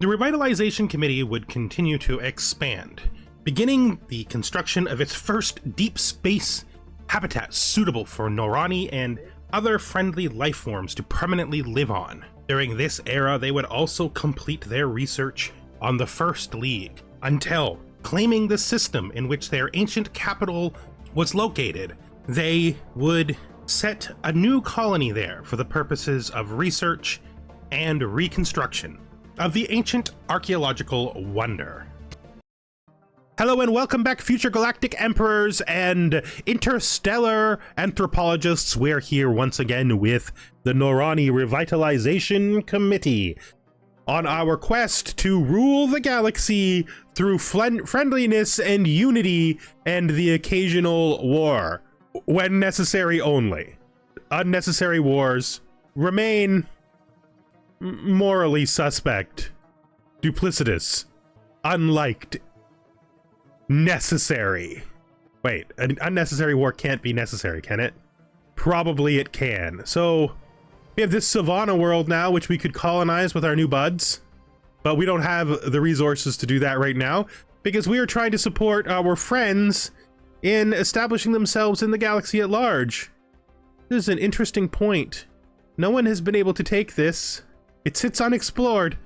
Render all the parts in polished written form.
The Revitalization Committee would continue to expand, beginning the construction of its first deep space habitat suitable for Norani and other friendly life forms to permanently live on. During this era, they would also complete their research on the First League, until, claiming the system in which their ancient capital was located, they would set a new colony there for the purposes of research and reconstruction of the ancient archaeological wonder. Hello and welcome back, future galactic emperors and interstellar anthropologists. We're here once again with the Norani Revitalization Committee on our quest to rule the galaxy through friendliness and unity and the occasional war, when necessary only. Unnecessary wars remain morally suspect, duplicitous, unliked, necessary. Wait, an unnecessary war can't be necessary, can it? Probably it can. So we have this Savannah world now, which we could colonize with our new buds, but we don't have the resources to do that right now because we are trying to support our friends in establishing themselves in the galaxy at large. This is an interesting point. No one has been able to take this. It sits unexplored.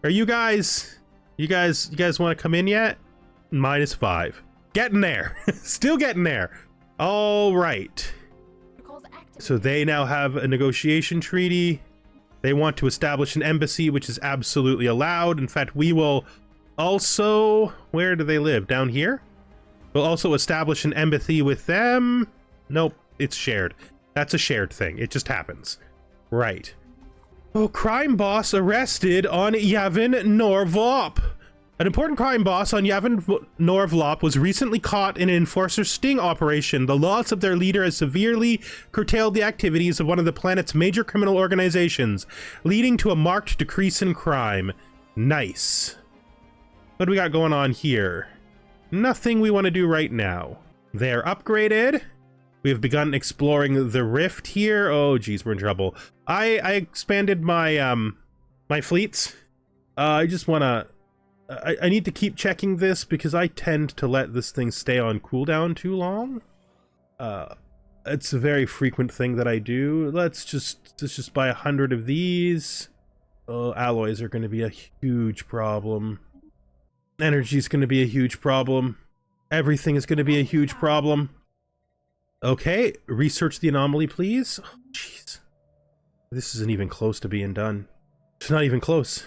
Are you guys want to come in yet? -5. Getting there. Still getting there. All right. So they now have a negotiation treaty. They want to establish an embassy, which is absolutely allowed. In fact, we will also... Where do they live? Down here? We'll also establish an embassy with them. Nope, it's shared. That's a shared thing. It just happens. Right. Oh, crime boss arrested on Yavin Norvlop. An important crime boss on Yavin Norvlop was recently caught in an enforcer sting operation. The loss of their leader has severely curtailed the activities of one of the planet's major criminal organizations, leading to a marked decrease in crime. Nice. What do we got going on here? Nothing we want to do right now. They're upgraded. We have begun exploring the rift here. Oh geez, we're in trouble. I expanded my my fleets. I just want to I need to keep checking this because I tend to let this thing stay on cooldown too long. It's a very frequent thing that I do. Let's just buy 100 of these. Oh, alloys are going to be a huge problem. Energy is going to be a huge problem. Everything is going to be a huge problem. Okay, research the anomaly, please. Oh, jeez. This isn't even close to being done. It's not even close.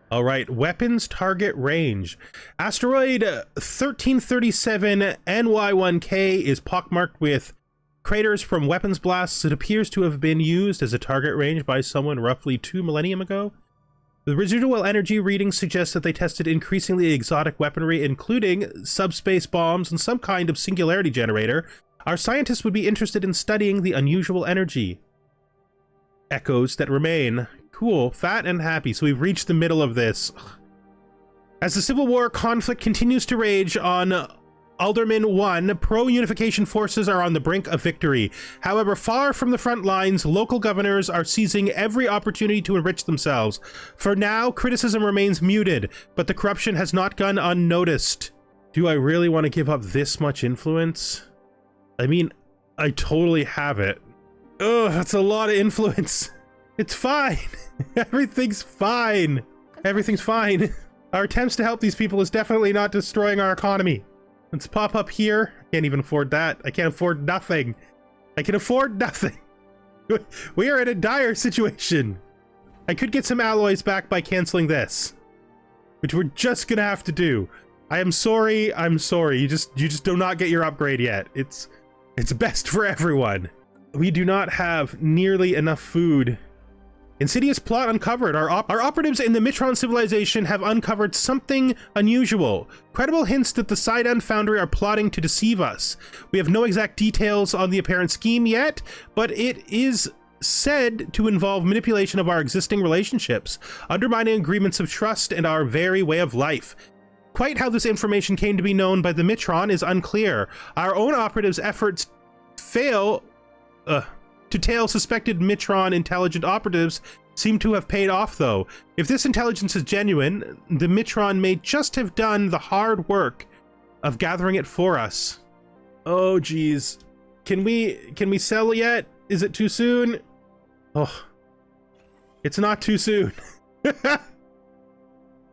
All right, weapons target range. Asteroid 1337 NY1K is pockmarked with craters from weapons blasts. It appears to have been used as a target range by someone roughly 2 millennia ago. The residual energy readings suggest that they tested increasingly exotic weaponry, including subspace bombs and some kind of singularity generator. Our scientists would be interested in studying the unusual energy echoes that remain. Cool, fat and happy. So we've reached the middle of this. As the Civil War conflict continues to rage on Alderman 1, pro-unification forces are on the brink of victory. However, far from the front lines, local governors are seizing every opportunity to enrich themselves. For now, criticism remains muted, but the corruption has not gone unnoticed. Do I really want to give up this much influence? I mean, I totally have it. Ugh, that's a lot of influence. It's fine. Everything's fine. Everything's fine. Our attempts to help these people is definitely not destroying our economy. Let's pop up here. I can't even afford that. I can't afford nothing. I can afford nothing. We are in a dire situation. I could get some alloys back by canceling this, which we're just gonna have to do. I am sorry. I'm sorry. You just do not get your upgrade yet. It's best for everyone. We do not have nearly enough food. Insidious plot uncovered. Our operatives in the Mitron civilization have uncovered something unusual. Credible hints that the Sidon Foundry are plotting to deceive us. We have no exact details on the apparent scheme yet, but it is said to involve manipulation of our existing relationships, undermining agreements of trust and our very way of life. Quite how this information came to be known by the Mitron is unclear. Our own operatives' efforts fail to tail suspected Mitron intelligent operatives seem to have paid off, though. If this intelligence is genuine, the Mitron may just have done the hard work of gathering it for us. Oh, geez. Can we sell yet? Is it too soon? Oh, it's not too soon.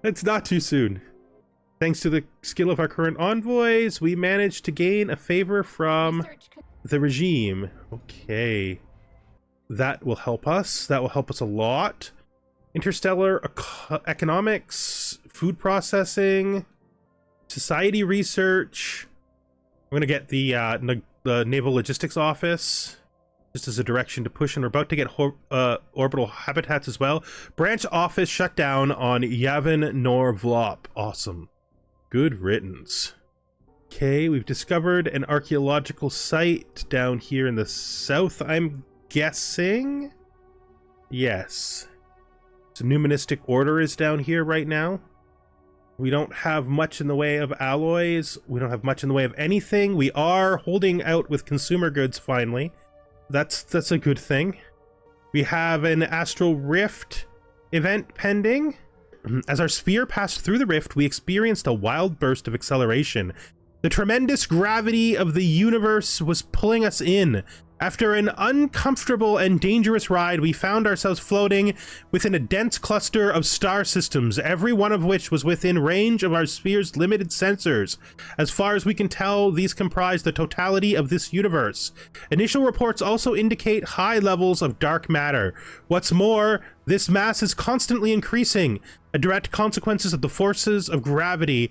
It's not too soon. Thanks to the skill of our current envoys, we managed to gain a favor from the regime. Okay. That will help us. That will help us a lot. Interstellar economics, food processing, society research. I'm going to get the Naval Logistics Office just as a direction to push, and we're about to get orbital habitats as well. Branch office shut down on Yavin Nor Vlop. Awesome. Good riddance. Okay, we've discovered an archaeological site down here in the south, I'm guessing? Yes. So Numismatic Order is down here right now. We don't have much in the way of alloys. We don't have much in the way of anything. We are holding out with consumer goods finally. That's a good thing. We have an Astral Rift event pending. As our sphere passed through the rift, we experienced a wild burst of acceleration. The tremendous gravity of the universe was pulling us in. After an uncomfortable and dangerous ride, we found ourselves floating within a dense cluster of star systems, every one of which was within range of our sphere's limited sensors. As far as we can tell, these comprise the totality of this universe. Initial reports also indicate high levels of dark matter. What's more, this mass is constantly increasing. The forces of gravity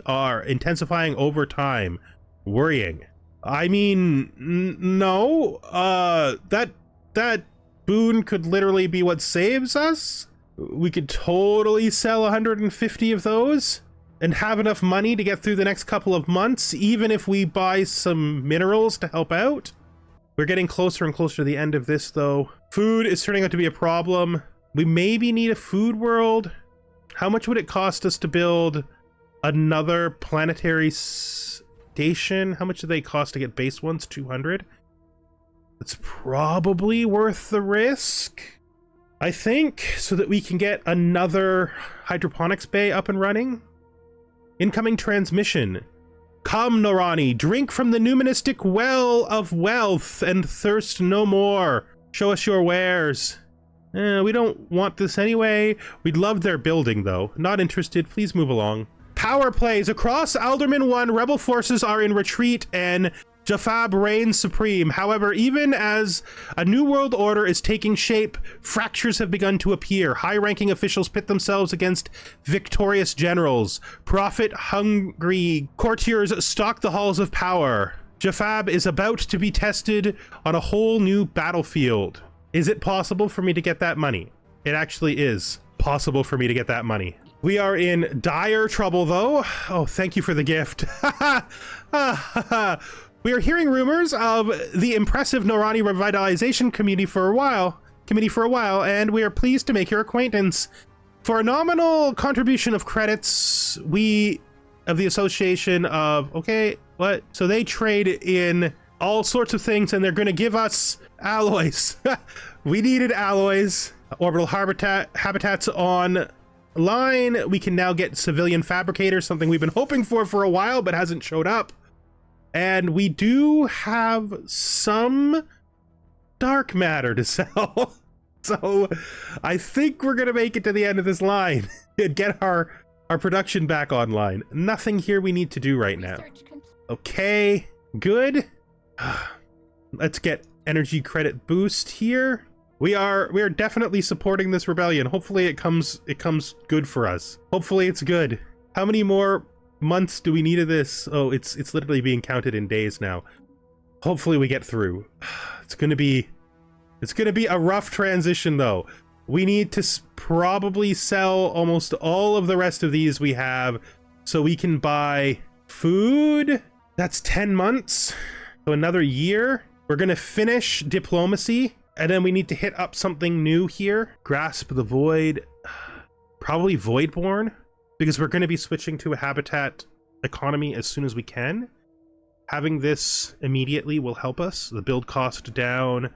are intensifying over time. Worrying. I mean, no. That boon could literally be what saves us. We could totally sell 150 of those and have enough money to get through the next couple of months, even if we buy some minerals to help out. We're getting closer and closer to the end of this, though. Food is turning out to be a problem. We maybe need a food world. How much would it cost us to build another planetary station? How much do they cost to get base ones? 200? It's probably worth the risk, I think, so that we can get another hydroponics bay up and running. Incoming transmission. Come, Norani, drink from the numismatic well of wealth and thirst no more. Show us your wares. We don't want this anyway. We'd love their building, though. Not interested. Please move along. Power plays. Across Alderman 1, rebel forces are in retreat and Jafab reigns supreme. However, even as a new world order is taking shape, fractures have begun to appear. High-ranking officials pit themselves against victorious generals. Profit-hungry courtiers stalk the halls of power. Jafab is about to be tested on a whole new battlefield. Is it possible for me to get that money? It actually is possible for me to get that money. We are in dire trouble, though. Oh, thank you for the gift. We are hearing rumors of the impressive Norani Revitalization Committee for a while, and we are pleased to make your acquaintance. For a nominal contribution of credits, we of the association of, okay, what? So they trade in all sorts of things, and they're going to give us alloys. We needed alloys. Orbital habitats online. We can now get civilian fabricators, something we've been hoping for a while, but hasn't showed up. And we do have some dark matter to sell. So I think we're going to make it to the end of this line and get our production back online. Nothing here we need to do right now. Okay, good. Let's get energy credit boost here. We are definitely supporting this rebellion. Hopefully it comes good for us. Hopefully it's good. How many more months do we need of this? Oh, it's literally being counted in days now. Hopefully we get through. It's gonna be a rough transition, though. We need to probably sell almost all of the rest of these we have so we can buy food. That's 10 months, so another year. We're gonna finish diplomacy, and then we need to hit up something new here. Grasp the Void, probably Voidborn, because we're going to be switching to a habitat economy as soon as we can. Having this immediately will help us. The build cost down.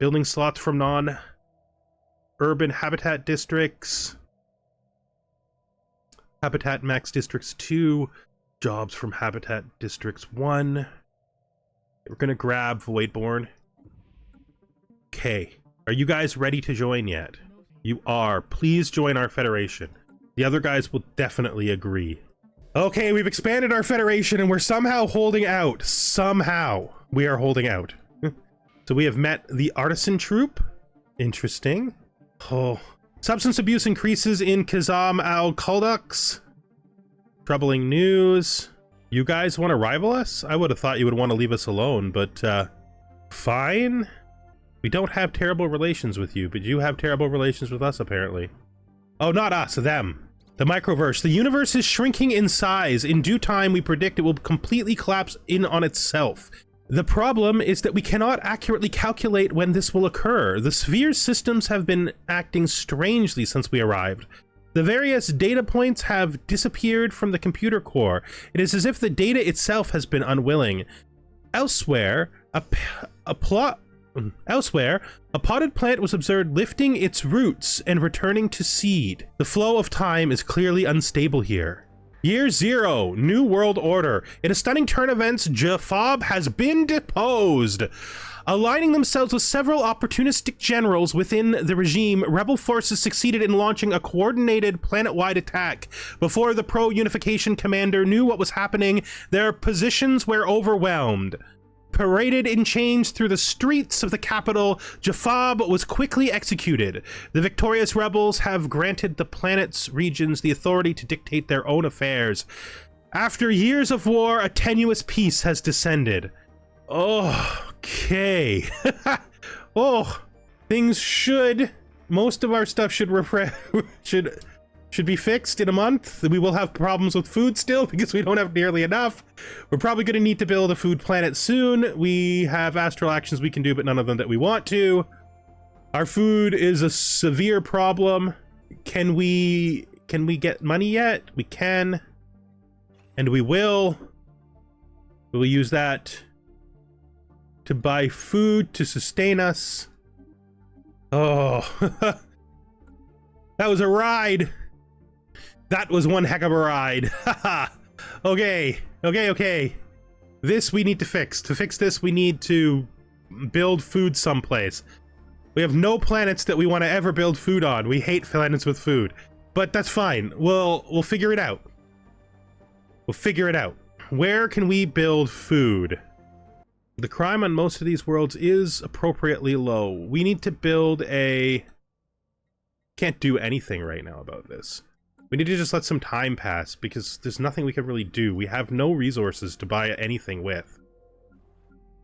Building slots from non-urban habitat districts. Habitat max districts 2. Jobs from habitat districts 1. We're gonna grab Voidborn. Okay. Are you guys ready to join yet? You are. Please join our federation. The other guys will definitely agree. Okay, we've expanded our federation and we're somehow holding out. Somehow we are holding out. So we have met the artisan troop. Interesting. Oh. Substance abuse increases in Kazam al-Kuldux. Troubling news. You guys want to rival us? I would have thought you would want to leave us alone, but fine. We don't have terrible relations with you, but you have terrible relations with us, apparently. Oh, not us, them. The microverse. The universe is shrinking in size. In due time, we predict it will completely collapse in on itself. The problem is that we cannot accurately calculate when this will occur. The sphere's systems have been acting strangely since we arrived. The various data points have disappeared from the computer core. It is as if the data itself has been unwilling. Elsewhere, a potted plant was observed lifting its roots and returning to seed. The flow of time is clearly unstable here. Year 0, New World Order. In a stunning turn of events, Jafab has been deposed. Aligning themselves with several opportunistic generals within the regime, rebel forces succeeded in launching a coordinated planet-wide attack. Before the pro-unification commander knew what was happening, their positions were overwhelmed. Paraded in chains through the streets of the capital, Jafab was quickly executed. The victorious rebels have granted the planet's regions the authority to dictate their own affairs. After years of war, a tenuous peace has descended. Oh, okay. Oh, most of our stuff should be fixed in a month. We will have problems with food still because we don't have nearly enough. We're probably going to need to build a food planet soon. We have astral actions we can do, but none of them that we want to. Our food is a severe problem. Can we get money yet? We can. And we will. We will use that to buy food to sustain us. Oh, that was a ride. That was one heck of a ride. Okay. This we need to fix. To fix this, we need to build food someplace. We have no planets that we want to ever build food on. We hate planets with food. But that's fine. We'll figure it out. We'll figure it out. Where can we build food? The crime on most of these worlds is appropriately low. We need to build a... Can't do anything right now about this. We need to just let some time pass because there's nothing we can really do. We have no resources to buy anything with.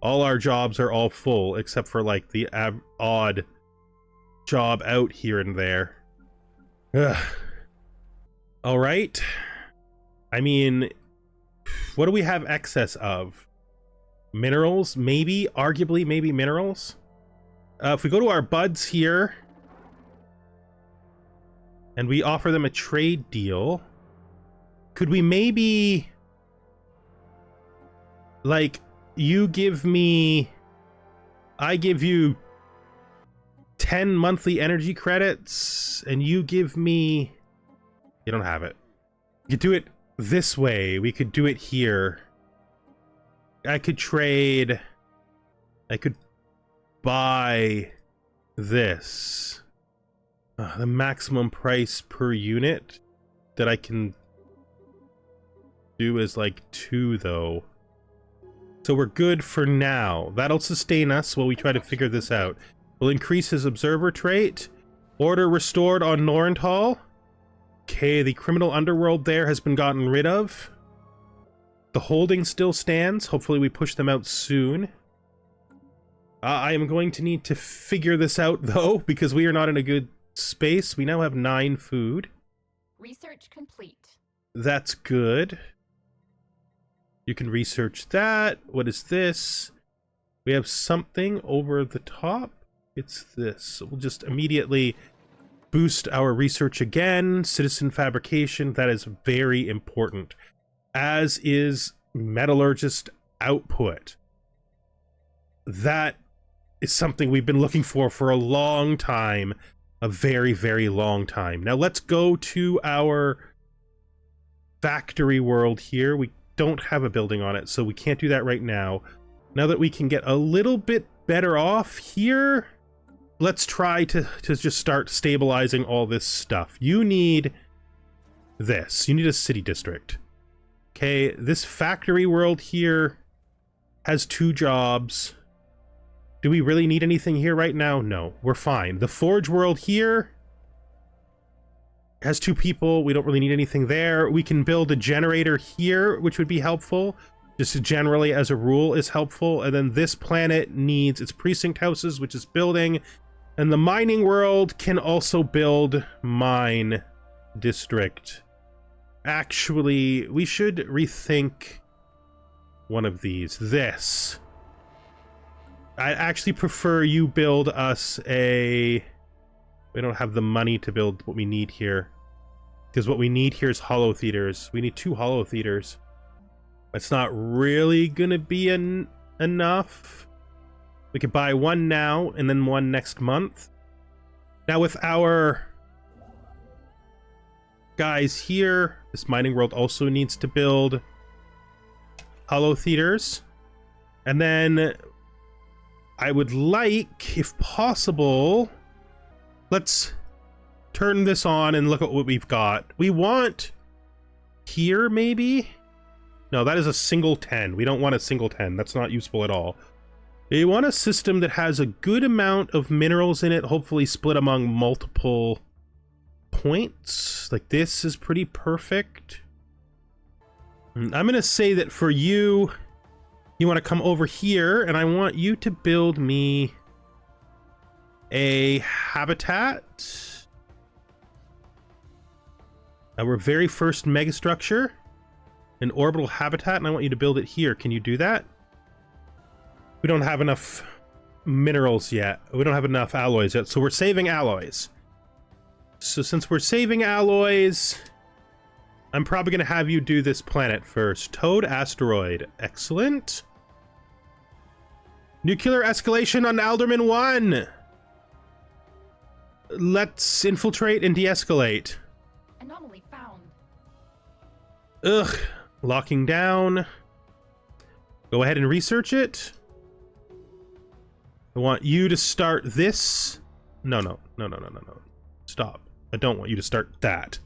All our jobs are all full except for like the odd job out here and there. Ugh. All right. I mean, what do we have excess of? Minerals, maybe, arguably, maybe minerals. If we go to our buds here and we offer them a trade deal, could we maybe, like, you give me, I give you 10 monthly energy credits and you give me, you don't have it. You could do it this way. We could do it here. I could trade, I could buy this. The maximum price per unit that I can do is like 2 though. So we're good for now. That'll sustain us while we try to figure this out. We'll increase his observer trait. Order restored on Norental. Okay, the criminal underworld there has been gotten rid of. The holding still stands. Hopefully we push them out soon. I am going to need to figure this out though, because we are not in a good space. We now have 9 food. Research complete. That's good. You can research that. What is this? We have something over the top. It's this. So we'll just immediately boost our research again. Citizen fabrication. That is very important. As is metallurgist output. That is something we've been looking for a long time. A very, very long time. Now let's go to our factory world here. We don't have a building on it, so we can't do that right now. Now that we can get a little bit better off here, let's try to just start stabilizing all this stuff. You need this. You need a city district. Okay, this factory world here has 2 jobs. Do we really need anything here right now? No, we're fine. The forge world here has 2 people. We don't really need anything there. We can build a generator here, which would be helpful. Just generally as a rule is helpful. And then this planet needs its precinct houses, which is building. And the mining world can also build mine district. Actually, we should rethink one of these. This. I actually prefer you build us a... We don't have the money to build what we need here. Because what we need here is hollow theaters. We need 2 hollow theaters. It's not really gonna be enough. We could buy 1 now and then 1 next month. Now with our guys here, this mining world also needs to build hollow theaters. And then I would like, if possible, let's turn this on and look at what we've got. We want here, maybe? No, that is a single 10. We don't want a single 10. That's not useful at all. We want a system that has a good amount of minerals in it, hopefully split among multiple points. Like this is pretty perfect. I'm going to say that for you, you want to come over here, and I want you to build me a habitat. Our very first megastructure. An orbital habitat, and I want you to build it here. Can you do that? We don't have enough minerals yet. We don't have enough alloys yet, so we're saving alloys. So since we're saving alloys, I'm probably going to have you do this planet first. Toad asteroid. Excellent. Nuclear escalation on Alderman 1. Let's infiltrate and de-escalate. Anomaly found. Ugh. Locking down. Go ahead and research it. I want you to start this. No. Stop. I don't want you to start that.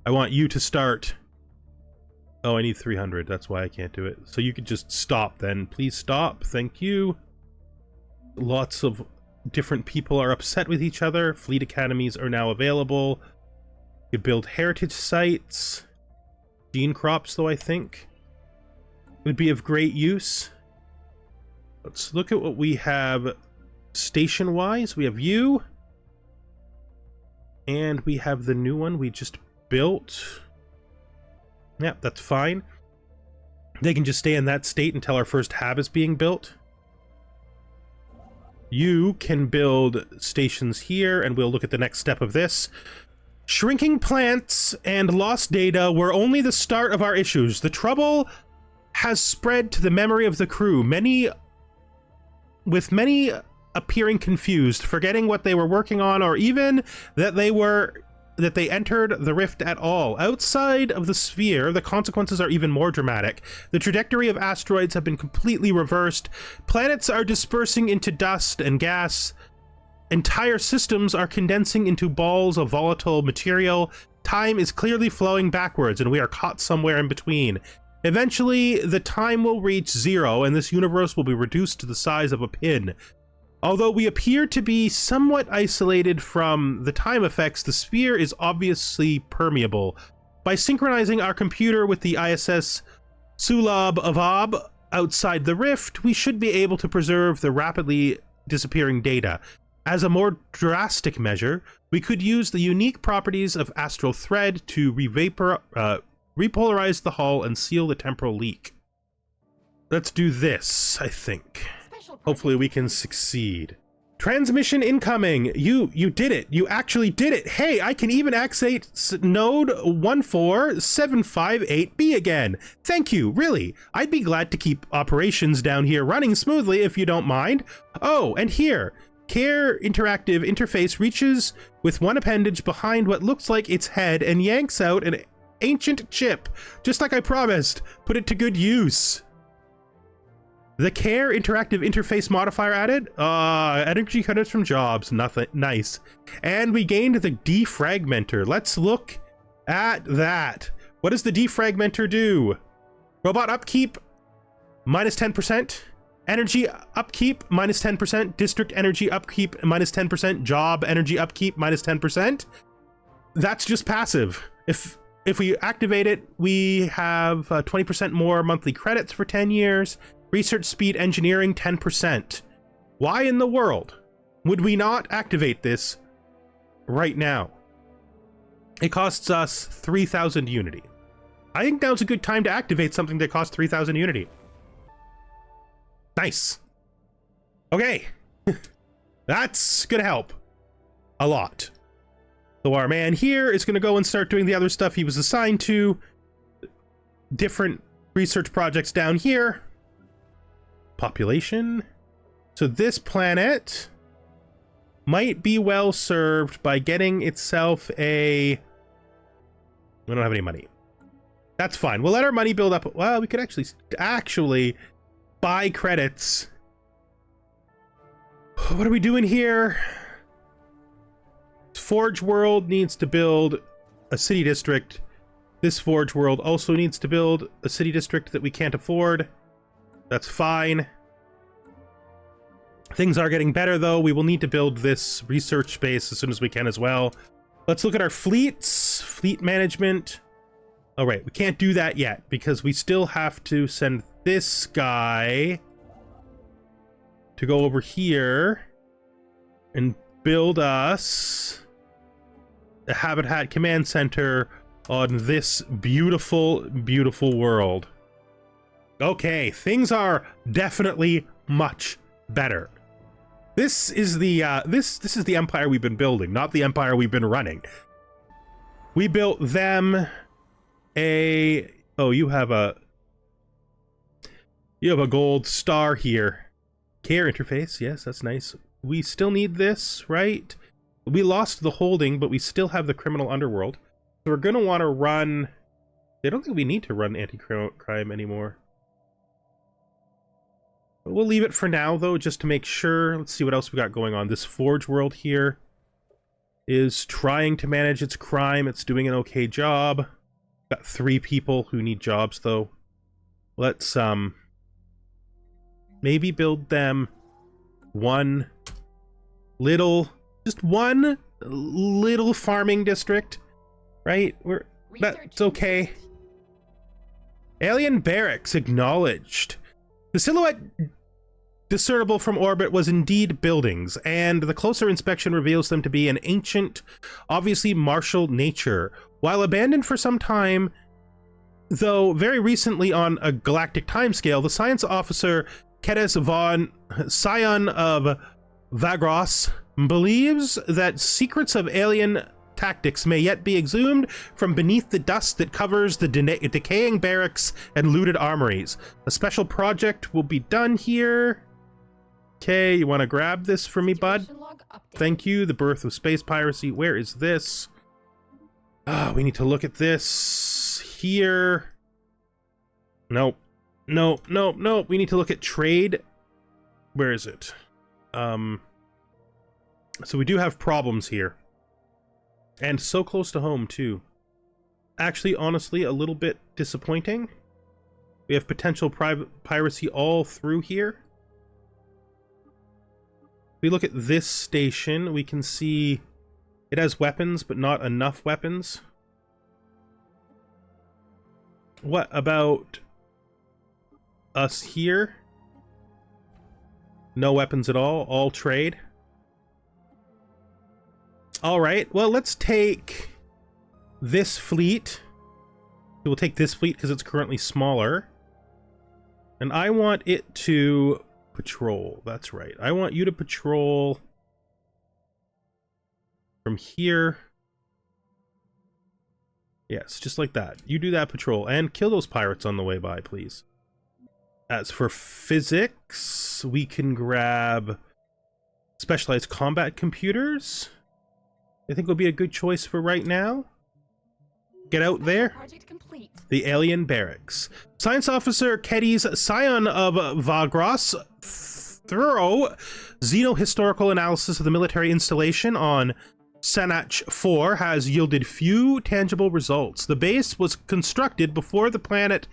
I want you to start... Oh, I need 300. That's why I can't do it. So you could just stop then. Please stop. Thank you. Lots of different people are upset with each other. Fleet academies are now available. You build heritage sites. Gene crops, though, I think would be of great use. Let's look at what we have station-wise. We have you. And we have the new one we just built. Yeah, that's fine. They can just stay in that state until our first hab is being built. You can build stations here, and we'll look at the next step of this. Shrinking plants and lost data were only the start of our issues. The trouble has spread to the memory of the crew, many appearing confused, forgetting what they were working on, or even that they entered the rift at all. Outside of the sphere, the consequences are even more dramatic. The trajectory of asteroids have been completely reversed. Planets are dispersing into dust and gas. Entire systems are condensing into balls of volatile material. Time is clearly flowing backwards, and we are caught somewhere in between. Eventually, the time will reach 0, and this universe will be reduced to the size of a pin. Although we appear to be somewhat isolated from the time effects, the sphere is obviously permeable. By synchronizing our computer with the ISS Sulab Avab outside the rift, we should be able to preserve the rapidly disappearing data. As a more drastic measure, we could use the unique properties of astral thread to repolarize the hull and seal the temporal leak. Let's do this, I think. Hopefully we can succeed. Transmission incoming. You did it. You actually did it. Hey, I can even access node 14758B again. Thank you, really. I'd be glad to keep operations down here running smoothly if you don't mind. Oh, and here, Care Interactive Interface reaches with one appendage behind what looks like its head and yanks out an ancient chip, just like I promised. Put it to good use. The Care Interactive Interface modifier added? Energy credits from jobs. Nothing. Nice. And we gained the defragmenter. Let's look at that. What does the defragmenter do? Robot upkeep, minus 10%. Energy upkeep, minus 10%. District energy upkeep, minus 10%. Job energy upkeep, minus 10%. That's just passive. If we activate it, we have 20% more monthly credits for 10 years. Research speed engineering 10%. Why in the world would we not activate this right now? It costs us 3,000 unity. I think now's a good time to activate something that costs 3,000 unity. Nice. Okay. That's gonna help a lot. So our man here is gonna go and start doing the other stuff he was assigned to. Different research projects down here. Population. So this planet might be well served by getting itself a... We don't have any money. That's fine. We'll let our money build up. Well, we could actually buy credits. What are we doing here? Forge World needs to build a city district. This Forge World also needs to build a city district that we can't afford. That's fine. Things are getting better, though. We will need to build this research space as soon as we can as well. Let's look at our fleets. Fleet management. All right, we can't do that yet because we still have to send this guy to go over here and build us a Habitat Command Center on this beautiful, beautiful world. Okay, things are definitely much better. This is the this is the empire we've been building, not the empire we've been running. We built them a... Oh, you have a gold star here. Care interface, yes, that's nice. We still need this, right? We lost the holding, but we still have the criminal underworld. So we're gonna want to run... I don't think we need to run anti-crime anymore. We'll leave it for now, though, just to make sure. Let's see what else we got going on. This Forge World here is trying to manage its crime. It's doing an okay job. Got 3 people who need jobs, though. Let's, maybe build them just one little farming district, right? That's okay. Alien barracks acknowledged. The silhouette discernible from orbit was indeed buildings, and the closer inspection reveals them to be an ancient, obviously martial nature. While abandoned for some time, though very recently on a galactic timescale, the science officer Kedes von Scion of Vagros believes that secrets of alien tactics may yet be exhumed from beneath the dust that covers the decaying barracks and looted armories. A special project will be done here. Okay, you want to grab this for me, bud? Thank you. The birth of space piracy. Where is this? We need to look at this here. Nope. No. We need to look at trade. Where is it? So we do have problems here. And so close to home, too. Actually, honestly, a little bit disappointing. We have potential piracy all through here. If we look at this station, we can see it has weapons, but not enough weapons. What about us here? No weapons at all trade. All right, well, let's take this fleet. We'll take this fleet because it's currently smaller. And I want it to patrol. That's right. I want you to patrol from here. Yes, just like that. You do that patrol and kill those pirates on the way by, please. As for physics, we can grab specialized combat computers. I think will be a good choice for right now. Get out there. Project complete. The alien barracks. Science Officer Keddy's scion of Vagros thorough xenohistorical analysis of the military installation on Sanach 4 has yielded few tangible results. The base was constructed before the planet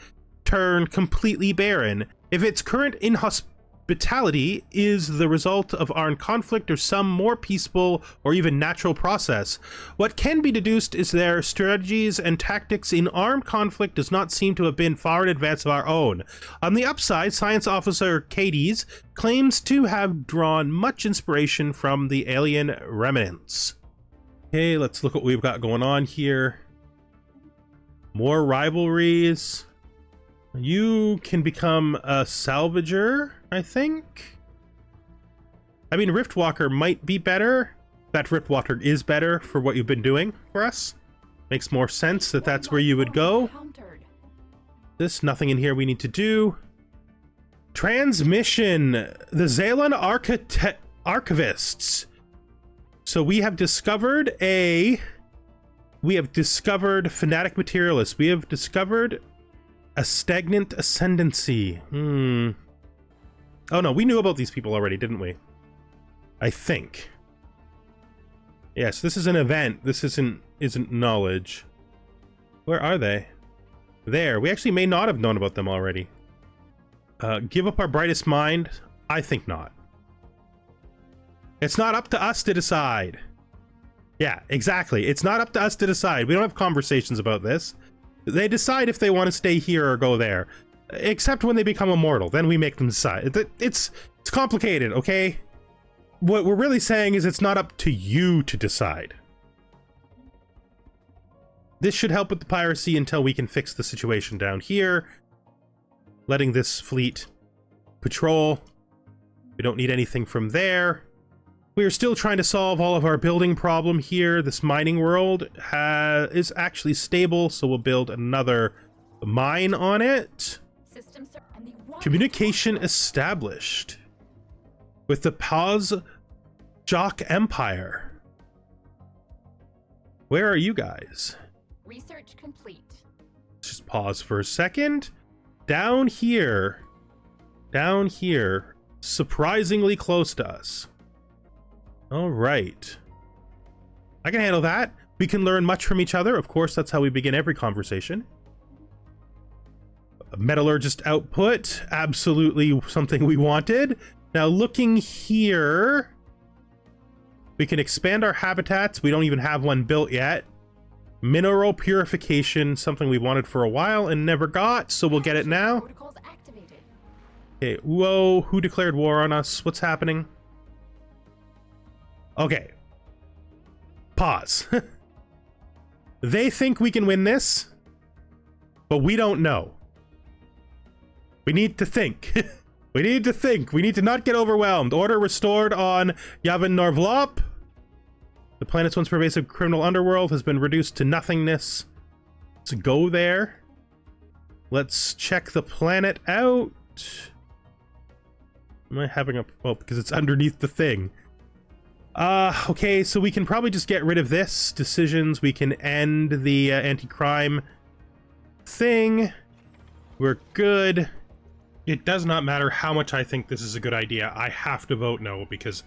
turned completely barren. If its current inhospitality is the result of armed conflict or some more peaceful or even natural process, what can be deduced is their strategies and tactics in armed conflict does not seem to have been far in advance of our own. On the upside, Science Officer Katie's claims to have drawn much inspiration from the alien remnants. Okay, let's look at what we've got going on here. More rivalries. You can become a salvager, I think. I mean, Riftwalker might be better. That Riftwalker is better for what you've been doing for us. Makes more sense that that's where you would go. This, nothing in here we need to do. Transmission. The Zalon Archivists. So we have discovered Fanatic Materialist. We have discovered a stagnant ascendancy. Oh no, we knew about these people already, didn't we? I think. Yes, this is an event. This isn't knowledge. Where are they? There. We actually may not have known about them already. Give up our brightest mind? I think not. It's not up to us to decide. Yeah, exactly. It's not up to us to decide. We don't have conversations about this. They decide if they want to stay here or go there. Except when they become immortal. Then we make them decide. It's complicated, okay? What we're really saying is it's not up to you to decide. This should help with the piracy until we can fix the situation down here. Letting this fleet patrol. We don't need anything from there. We are still trying to solve all of our building problem here. This mining world is actually stable, so we'll build another mine on it. Communication established with the Paz Jock Empire. Where are you guys? Research complete. Let's just pause for a second. Down here, surprisingly close to us. All right. I can handle that. We can learn much from each other. Of course, that's how we begin every conversation. Metallurgist output. Absolutely something we wanted. Now, looking here, we can expand our habitats. We don't even have one built yet. Mineral purification, something we wanted for a while and never got, so we'll get it now. Okay, whoa, who declared war on us? What's happening? Okay. Pause. They think we can win this, but we don't know. We need to think. We need to think. We need to not get overwhelmed. Order restored on Yavin Norvlop. The planet's once pervasive criminal underworld has been reduced to nothingness. Let's go there. Let's check the planet out. Am I having a... Oh, because it's underneath the thing. Okay, so we can probably just get rid of this. Decisions. We can end the anti-crime thing. We're good. It does not matter how much I think this is a good idea. I have to vote no because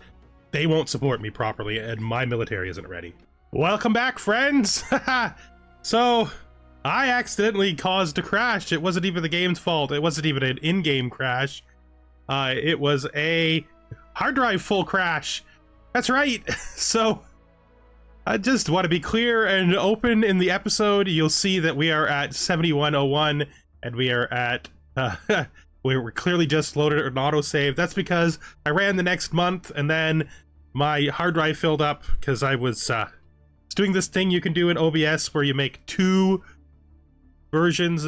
they won't support me properly and my military isn't ready. Welcome back, friends! So, I accidentally caused a crash. It wasn't even the game's fault. It wasn't even an in-game crash. It was a hard drive full crash. That's right. So, I just want to be clear and open in the episode. You'll see that we are at 7101 and we are at... we were clearly just loaded an autosave. That's because I ran the next month and then my hard drive filled up because I was doing this thing you can do in OBS where you make two versions,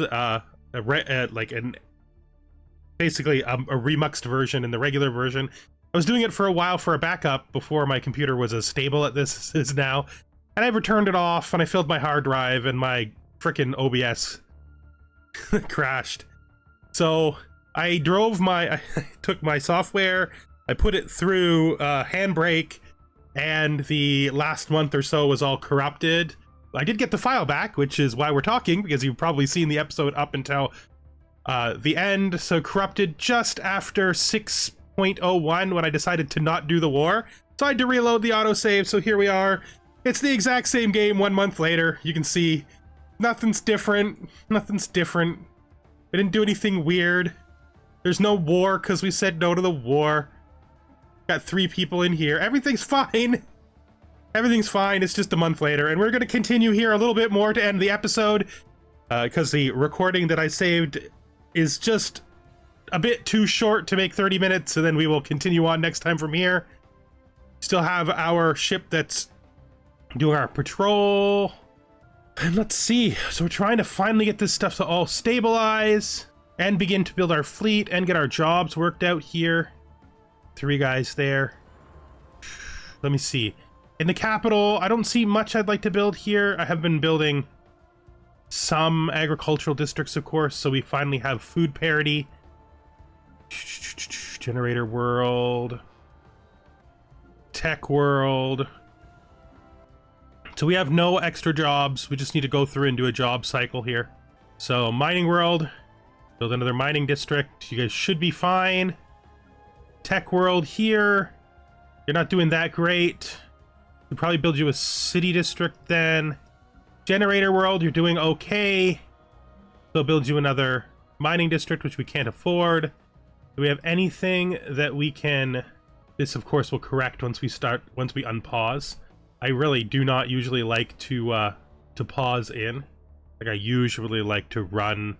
basically a remuxed version and the regular version. I was doing it for a while for a backup before my computer was as stable at this as now, and I returned it off, and I filled my hard drive, and my frickin' OBS crashed. So I took my software, I put it through Handbrake, and the last month or so was all corrupted. I did get the file back, which is why we're talking, because you've probably seen the episode up until the end. So corrupted just after 6.01 when I decided to not do the war. So I had to reload the autosave, so here we are. It's the exact same game 1 month later. You can see nothing's different. Nothing's different. We didn't do anything weird. There's no war because we said no to the war. Got 3 people in here. Everything's fine. Everything's fine. It's just a month later. And we're going to continue here a little bit more to end the episode because the recording that I saved is just a bit too short to make 30 minutes. And then we will continue on next time from here. Still have our ship that's doing our patrol. And let's see. So we're trying to finally get this stuff to all stabilize and begin to build our fleet and get our jobs worked out here. 3 guys there. Let me see. In the capital, I don't see much I'd like to build here. I have been building some agricultural districts, of course, so we finally have food parity. Generator world. Tech world. So we have no extra jobs. We just need to go through and do a job cycle here. So mining world. Build another mining district. You guys should be fine. Tech world here. You're not doing that great. We'll probably build you a city district then. Generator world, you're doing okay. They'll build you another mining district, which we can't afford. Do we have anything that we can... This, of course, will correct once we unpause. I really do not usually like to pause in. Like, I usually like to run,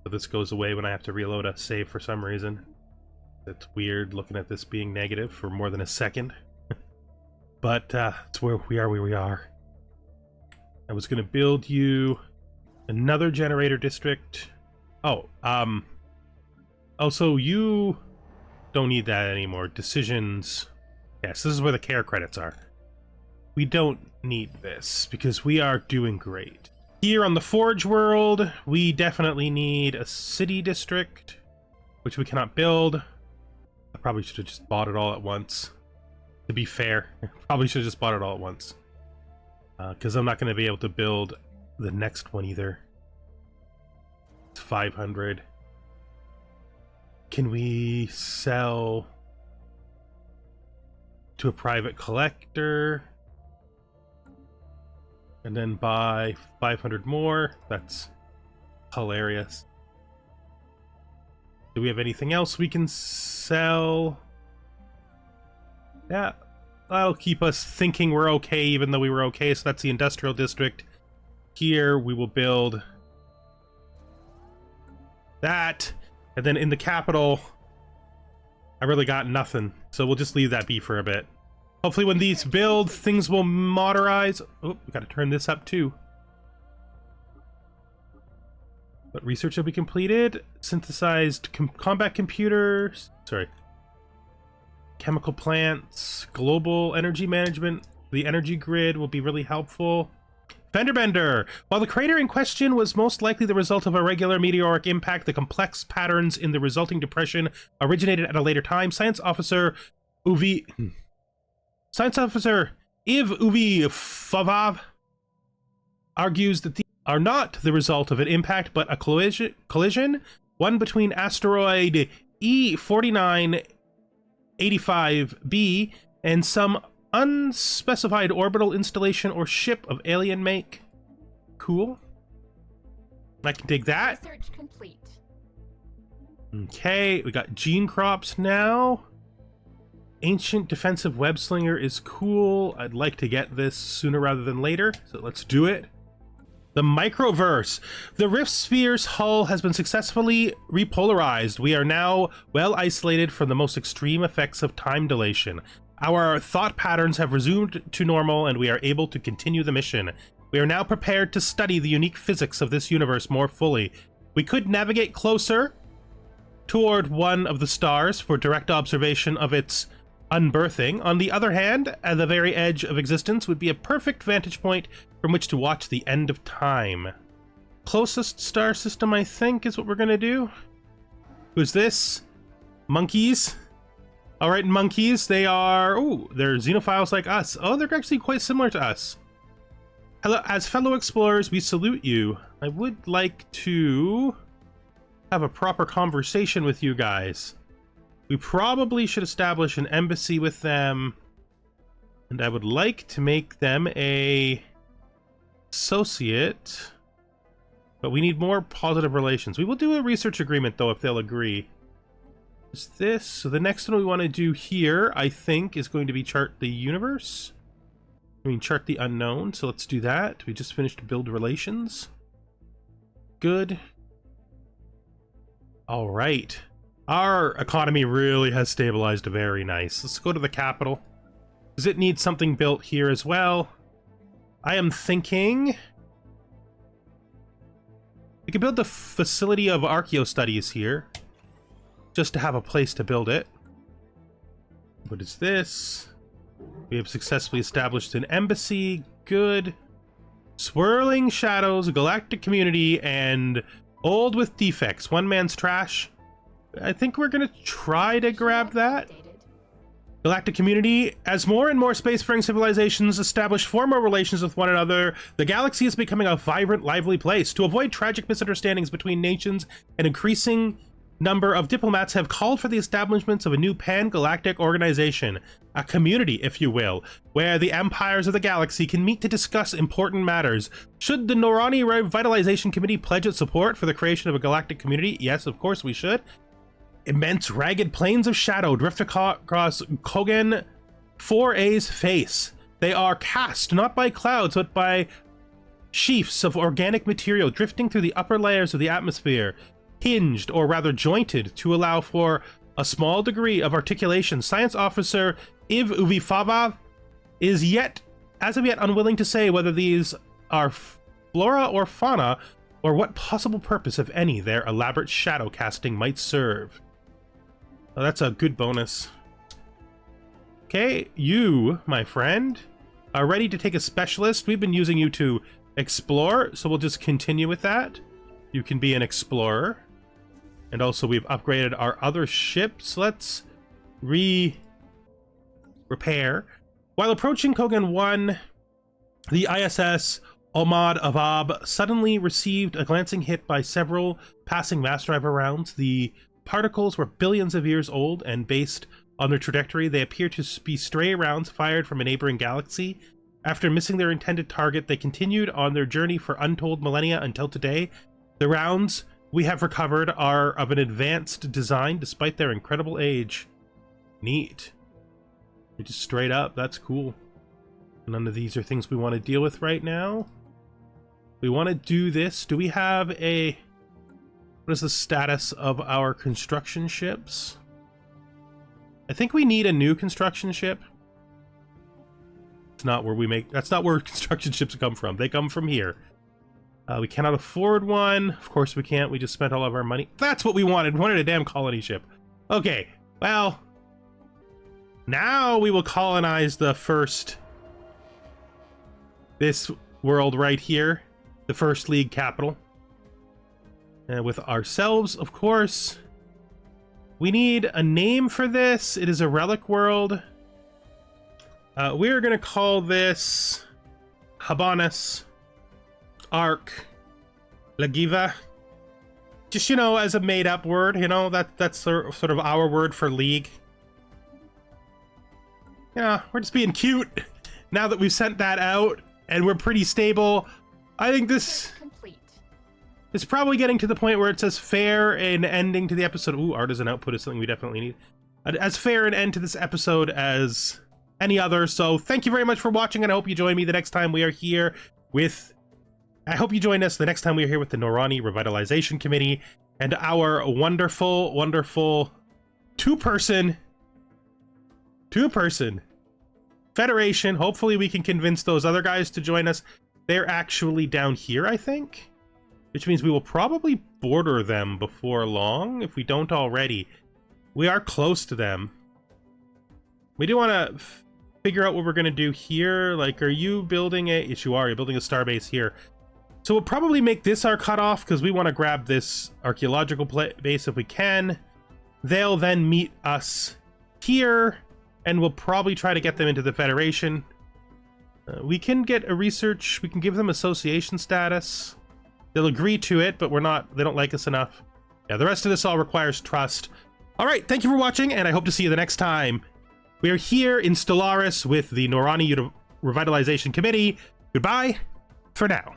so this goes away when I have to reload a save for some reason. It's weird looking at this being negative for more than a second. But it's where we are. I was going to build you another generator district. Oh, also you don't need that anymore. Decisions. Yes, this is where the care credits are. We don't need this because we are doing great. Here on the Forge world, we definitely need a city district, which we cannot build. I probably should have just bought it all at once. To be fair, probably should have just bought it all at once. Because I'm not going to be able to build the next one either. It's 500. Can we sell to a private collector? And then buy 500 more? That's hilarious. Do we have anything else we can sell? Yeah, that'll keep us thinking we're okay, even though we were okay. So that's the industrial district. Here we will build that. And then in the capital, I really got nothing. So we'll just leave that be for a bit. Hopefully when these build, things will moderize. Oh, we gotta turn this up too. What research have we completed? Synthesized combat computers. Sorry. Chemical plants, global energy management, the energy grid will be really helpful. Fenderbender! While the crater in question was most likely the result of a regular meteoric impact, the complex patterns in the resulting depression originated at a later time. Science officer Iv Uvi Favav argues that these are not the result of an impact, but a collision, one between asteroid E4985b and some unspecified orbital installation or ship of alien make. Cool. I can dig that. Research complete. Okay, we got gene crops now. Ancient defensive web slinger is cool. I'd like to get this sooner rather than later, so let's do it. The microverse. The Rift Sphere's hull has been successfully repolarized. We are now well isolated from the most extreme effects of time dilation. Our thought patterns have resumed to normal, and we are able to continue the mission. We are now prepared to study the unique physics of this universe more fully. We could navigate closer toward one of the stars for direct observation of its unbirthing. On the other hand, at the very edge of existence would be a perfect vantage point from which to watch the end of time. Closest star system, I think, is what we're gonna do. Who's this? Monkeys. All right, monkeys. They are... Oh, they're xenophiles like us. Oh, they're actually quite similar to us. Hello, as fellow explorers, we salute you. I would like to have a proper conversation with you guys. We probably should establish an embassy with them, and I would like to make them a associate, but we need more positive relations. We will do a research agreement, though, if they'll agree. Is this? So the next one we want to do here, I think, is going to be chart the universe. I mean, chart the unknown, so let's do that. We just finished build relations. Good. All right. Our economy really has stabilized very nice. Let's go to the capital. Does it need something built here as well? I am thinking we could build the facility of archaeo studies here, just to have a place to build it. What is this? We have successfully established an embassy. Good. Swirling shadows, a galactic community, and old with defects. One man's trash. I think we're gonna try to grab that. Galactic community. As more and more spacefaring civilizations establish formal relations with one another, the galaxy is becoming a vibrant, lively place. To avoid tragic misunderstandings between nations, an increasing number of diplomats have called for the establishment of a new pan-galactic organization, a community, if you will, where the empires of the galaxy can meet to discuss important matters. Should the Norani Revitalization Committee pledge its support for the creation of a galactic community? Yes, of course we should. Immense ragged plains of shadow drift across Kogan 4A's face. They are cast not by clouds, but by sheafs of organic material drifting through the upper layers of the atmosphere, hinged, or rather jointed, to allow for a small degree of articulation. Science Officer Iv Uvifava is as of yet unwilling to say whether these are flora or fauna, or what possible purpose, if any, their elaborate shadow casting might serve. Oh, that's a good bonus. Okay, you, my friend, are ready to take a specialist. We've been using you to explore, so we'll just continue with that. You can be an explorer. And also we've upgraded our other ships. Let's repair. While approaching Kogan 1, the ISS Ahmad Avab suddenly received a glancing hit by several passing mass driver rounds. The particles were billions of years old, and based on their trajectory, they appear to be stray rounds fired from a neighboring galaxy. After missing their intended target, they continued on their journey for untold millennia until today. The rounds we have recovered are of an advanced design despite their incredible age. Neat. They're just straight up, that's cool. None of these are things we want to deal with right now. We want to do this. Do we have a... What is the status of our construction ships? I think we need a new construction ship. It's not where we make... That's not where construction ships come from. They come from here. We cannot afford one. Of course we can't. We just spent all of our money. That's what we wanted. We wanted a damn colony ship. Okay, well... Now we will colonize the first... This world right here. The First League capital. With ourselves, of course. We need a name for this. It is a relic world. We're going to call this Habanus Arc Lagiva. Just, you know, as a made-up word, you know, that's sort of our word for league. Yeah, we're just being cute now that we've sent that out and we're pretty stable. I think this is probably getting to the point where it says fair and ending to the episode. Ooh, artisan output is something we definitely need. As fair an end to this episode as any other. So thank you very much for watching, and I hope you join me the next time we are here with... I hope you join us the next time we are here with the Norani Revitalization Committee and our wonderful, wonderful two-person Federation. Hopefully we can convince those other guys to join us. They're actually down here, I think, which means we will probably border them before long, if we don't already. We are close to them. We do want to figure out what we're going to do here. Like, are you building a... Yes, you are. You're building a starbase here. So we'll probably make this our cutoff because we want to grab this archaeological base if we can. They'll then meet us here, and we'll probably try to get them into the Federation. We can get a research... We can give them association status. They'll agree to it, but they don't like us enough. Yeah, the rest of this all requires trust. All right, thank you for watching, and I hope to see you the next time. We are here in Stellaris with the Norani Revitalization Committee. Goodbye for now.